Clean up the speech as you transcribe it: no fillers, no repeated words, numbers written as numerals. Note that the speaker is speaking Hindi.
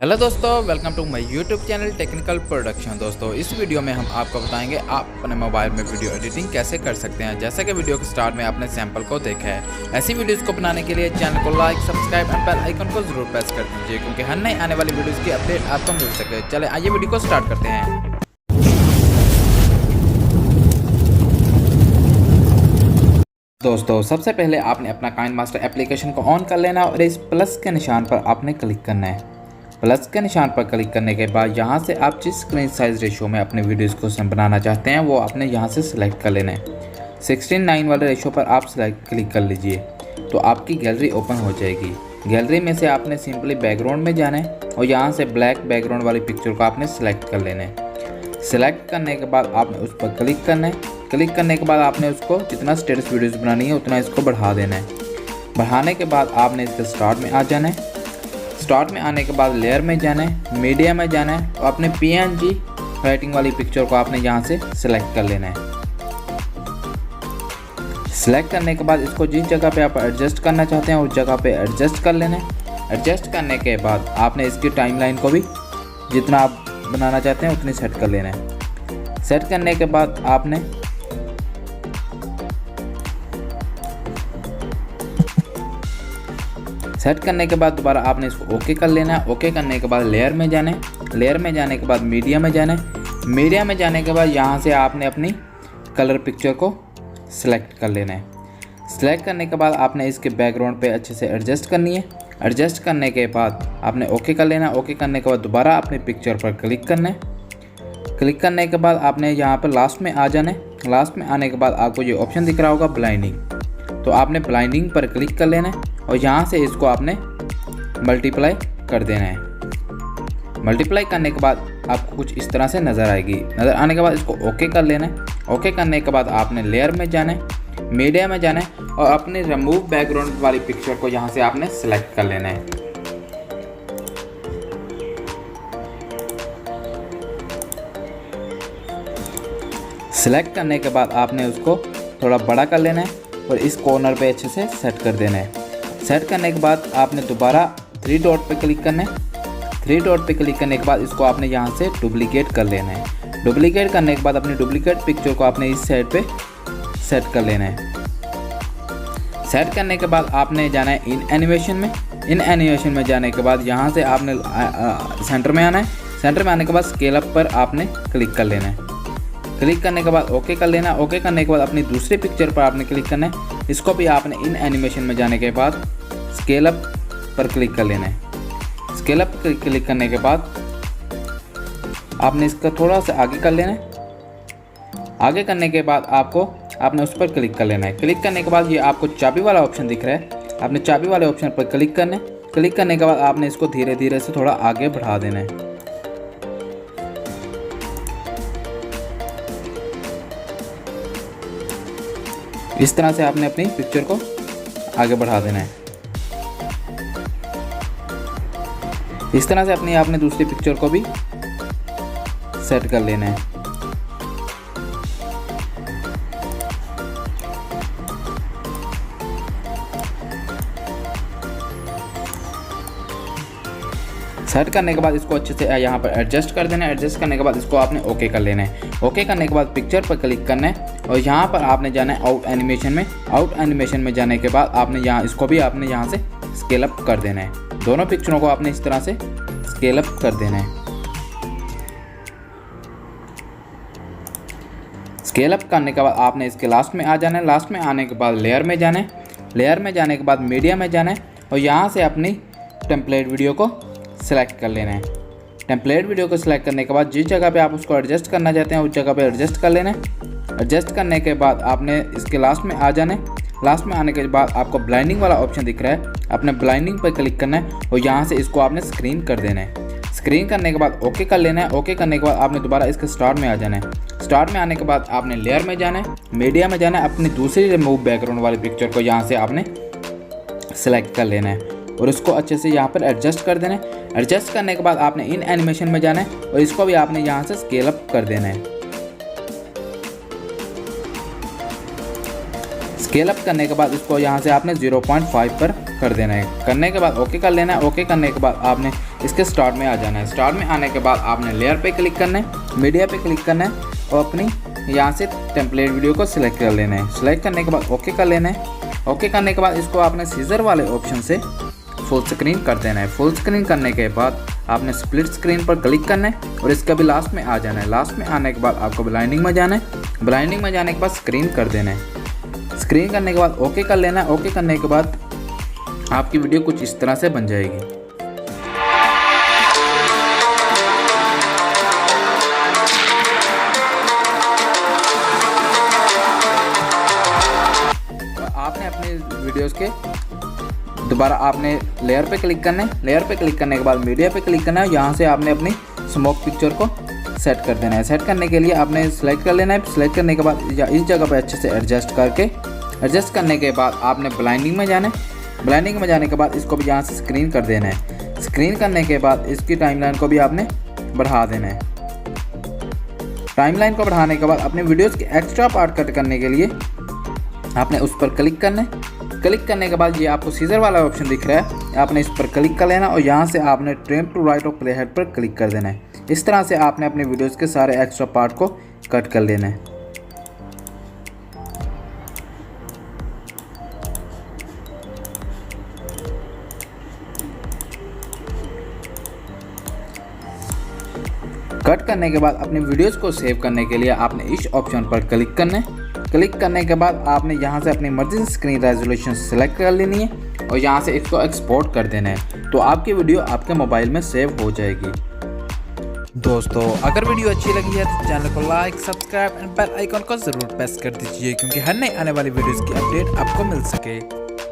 हेलो दोस्तों, welcome to my YouTube channel technical production. दोस्तों, इस वीडियो में हम आपको बताएंगे आप अपने मोबाइल में वीडियो एडिटिंग कैसे कर सकते हैं। जैसा कि वीडियो के स्टार्ट में आपने सैंपल को देखा है, ऐसी वीडियोस को बनाने के लिए चैनल को like, subscribe and bell icon को जरूर प्रेस कर दीजिए, क्योंकि हर नई आने वाली वीडियोज़ की अपडेट आपको मिल सके। चले आइए वीडियो को स्टार्ट करते हैं। दोस्तों, सबसे पहले आपने अपना काइनमास्टर एप्लीकेशन को ऑन कर लेना और इस प्लस के निशान पर आपने क्लिक करना है। प्लस के निशान पर क्लिक करने के बाद यहाँ से आप जिस स्क्रीन साइज़ रेशो में अपने वीडियोज़ को बनाना चाहते हैं वो आपने यहाँ से सिलेक्ट कर लेना है। 16:9 वाले रेशो पर आप क्लिक कर लीजिए तो आपकी गैलरी ओपन हो जाएगी। गैलरी में से आपने सिंपली बैकग्राउंड में जाना है और यहाँ से ब्लैक बैकग्राउंड वाली पिक्चर को आपने सेलेक्ट कर लेना है। सेलेक्ट करने के बाद आपने उस पर क्लिक करना है। क्लिक करने के बाद आपने उसको जितना स्टेटस वीडियोस बनानी है उतना इसको बढ़ा देना है। बढ़ाने के बाद आपने इसके स्टार्ट में आ जाना है। स्टार्ट में आने के बाद लेयर में जाना है, मीडिया में जाना है और अपने PNG राइटिंग वाली पिक्चर को आपने यहाँ से सिलेक्ट कर लेना है। सिलेक्ट करने के बाद इसको जिस जगह पे आप एडजस्ट करना चाहते हैं उस जगह पे एडजस्ट कर लेना है। एडजस्ट करने के बाद आपने इसकी टाइमलाइन को भी जितना आप बनाना चाहते हैं उतनी सेट कर लेना है। सेट करने के बाद आपने सेट करने के बाद दोबारा आपने इसको ओके कर लेना है। ओके करने के बाद लेयर में जाना है। लेयर में जाने के बाद मीडिया में जाना है। मीडिया में जाने के बाद यहाँ से आपने अपनी कलर पिक्चर को सिलेक्ट कर लेना है। सिलेक्ट करने के बाद आपने इसके बैकग्राउंड पे अच्छे से एडजस्ट करनी है। एडजस्ट करने के बाद आपने ओके कर लेना है। ओके करने के बाद दोबारा अपनी पिक्चर पर क्लिक करना है। क्लिक करने के बाद आपने यहाँ पर लास्ट में आ जाना है। लास्ट में आने के बाद आपको ये ऑप्शन दिख रहा होगा ब्लाइंडिंग, तो आपने ब्लाइंडिंग पर क्लिक कर लेना है और यहाँ से इसको आपने मल्टीप्लाई कर देना है। मल्टीप्लाई करने के बाद आपको कुछ इस तरह से नज़र आएगी। नज़र आने के बाद इसको ओके कर लेना है। ओके करने के बाद आपने लेयर में जाना है, मीडिया में जाना है और अपने रिमूव बैकग्राउंड वाली पिक्चर को यहाँ से आपने सेलेक्ट कर लेना है। सेलेक्ट करने के बाद आपने उसको थोड़ा बड़ा कर लेना है और इस कॉर्नर पे अच्छे से सेट कर देना है। सेट करने के बाद आपने दोबारा 3 डॉट पे क्लिक करना है। 3 डॉट पे क्लिक करने के बाद इसको आपने यहाँ से डुप्लीकेट कर लेना है। डुप्लीकेट करने के बाद अपनी डुप्लीकेट पिक्चर को आपने इस साइड पे सेट कर लेना है। सेट करने के बाद आपने जाना है इन एनिमेशन में। इन एनिमेशन में जाने के बाद यहाँ से आपने सेंटर में आना है। सेंटर में आने के बाद स्केल अप पर आपने क्लिक कर लेना है। क्लिक करने के बाद ओके कर लेना। ओके करने के बाद अपनी दूसरी पिक्चर पर आपने क्लिक करना है। इसको भी आपने इन एनिमेशन में जाने के बाद स्केल अप पर क्लिक कर लेना है। स्केल अप पर क्लिक करने के बाद आपने इसका थोड़ा सा आगे कर लेना है। आगे करने के बाद आपने उस पर क्लिक कर लेना है। क्लिक करने के बाद ये आपको चाबी वाला ऑप्शन दिख रहा है। आपने चाबी वाले ऑप्शन पर क्लिक करना है। क्लिक करने के बाद आपने इसको धीरे धीरे से थोड़ा आगे बढ़ा देना है। इस तरह से आपने अपनी पिक्चर को आगे बढ़ा देना है। इस तरह से आपने दूसरी पिक्चर को भी सेट कर लेना है। सेट करने के बाद इसको अच्छे से यहाँ पर एडजस्ट कर देना है। एडजस्ट करने के बाद इसको आपने ओके कर लेना है। ओके करने के बाद पिक्चर पर क्लिक करना है और यहाँ पर आपने जाना है आउट एनिमेशन में। आउट एनिमेशन में जाने के बाद आपने इसको भी आपने यहाँ से स्केल अप कर देना है। दोनों पिक्चरों को आपने इस तरह से स्केल अप कर देना है। स्केल अप करने के बाद आपने इसके लास्ट में आ जाना है। लास्ट में आने के बाद लेयर में जाना है। लेयर में जाने के बाद मीडिया में जाना है और यहाँ से अपनी टेम्पलेट वीडियो को सिलेक्ट कर लेना है। टेम्पलेट वीडियो को सिलेक्ट करने के बाद जिस जगह पे आप उसको एडजस्ट करना चाहते हैं उस जगह पे एडजस्ट कर लेना है। एडजस्ट करने के बाद आपने इसके लास्ट में आ जाना है। लास्ट में आने के बाद आपको ब्लाइंडिंग वाला ऑप्शन दिख रहा है। आपने ब्लाइंडिंग पर क्लिक करना है और यहाँ से इसको आपने स्क्रीन कर देना है। स्क्रीन करने के बाद ओके कर लेना है। ओके करने के बाद आपने दोबारा इसके स्टार्ट में आ जाना है। स्टार्ट में आने के बाद आपने लेयर में जाना है, मीडिया में जाना है। अपनी दूसरी रिमूव बैकग्राउंड वाली पिक्चर को यहाँ से आपने सेलेक्ट कर लेना है। और उसको अच्छे से यहाँ पर एडजस्ट कर देना है। एडजस्ट करने के बाद आपने इन एनिमेशन में जाना है और इसको भी आपने यहाँ से स्केल अप कर देना है। स्केल अप करने के बाद इसको यहाँ से आपने 0.5 पर कर देना है। करने के बाद ओके कर लेना है। ओके करने के बाद आपने इसके स्टार्ट में आ जाना है। स्टार्ट में आने के बाद आपने लेयर पे क्लिक करना है, मीडिया पे क्लिक करना है और अपनी यहाँ से टेम्पलेट वीडियो को सिलेक्ट कर लेना है। सिलेक्ट करने के बाद ओके कर लेना है। ओके करने के बाद इसको आपने सीजर वाले ऑप्शन से फुल स्क्रीन कर देना है। फुल स्क्रीन करने के बाद आपने स्प्लिट स्क्रीन पर क्लिक करना है और इसका भी लास्ट में आ जाना है। लास्ट में आने के बाद आपको ब्लाइंडिंग में जाना है। ब्लाइंडिंग में जाने के बाद स्क्रीन कर देना है। स्क्रीन करने के बाद ओके कर लेना है। ओके करने के बाद आपकी वीडियो कुछ इस तरह से बन जाएगी। आपने अपने वीडियोस के दोबारा आपने लेयर पे क्लिक करना है। लेयर पे क्लिक करने के बाद मीडिया पे क्लिक करना है। यहाँ से आपने अपनी स्मोक पिक्चर को सेट कर देना है। सेट करने के लिए आपने सिलेक्ट कर लेना है। सिलेक्ट करने के बाद इस जगह पे अच्छे से एडजस्ट करके, एडजस्ट करने के बाद आपने ब्लाइंडिंग में जाना है। ब्लाइंडिंग में जाने के बाद इसको भी यहाँ से स्क्रीन कर देना है। स्क्रीन करने के बाद इसकी टाइमलाइन को भी आपने बढ़ा देना है। टाइमलाइन को बढ़ाने के बाद अपने वीडियोस के एक्स्ट्रा पार्ट कट करने के लिए आपने उस पर क्लिक करना है। क्लिक करने के बाद ये आपको सीजर वाला ऑप्शन दिख रहा है, आपने इस पर क्लिक कर लेना और यहाँ से आपने ट्रिम टू राइट और प्ले हेड पर क्लिक कर देना है। इस तरह से आपने अपने वीडियोस के सारे एक्स्ट्रा पार्ट को कट कर लेना है। कट करने के बाद अपने वीडियोस को सेव करने के लिए आपने इस ऑप्शन पर क्लिक करना है। क्लिक करने के बाद आपने यहाँ से अपनी मर्जी से स्क्रीन रेजोल्यूशन सेलेक्ट कर लेनी है और यहाँ से इसको एक्सपोर्ट कर देना है, तो आपकी वीडियो आपके मोबाइल में सेव हो जाएगी। दोस्तों अगर वीडियो अच्छी लगी है तो चैनल को like, subscribe and bell icon को ज़रूर प्रेस कर दीजिए, क्योंकि हर नए आने वाली वीडियोज़ की अपडेट आपको मिल सके।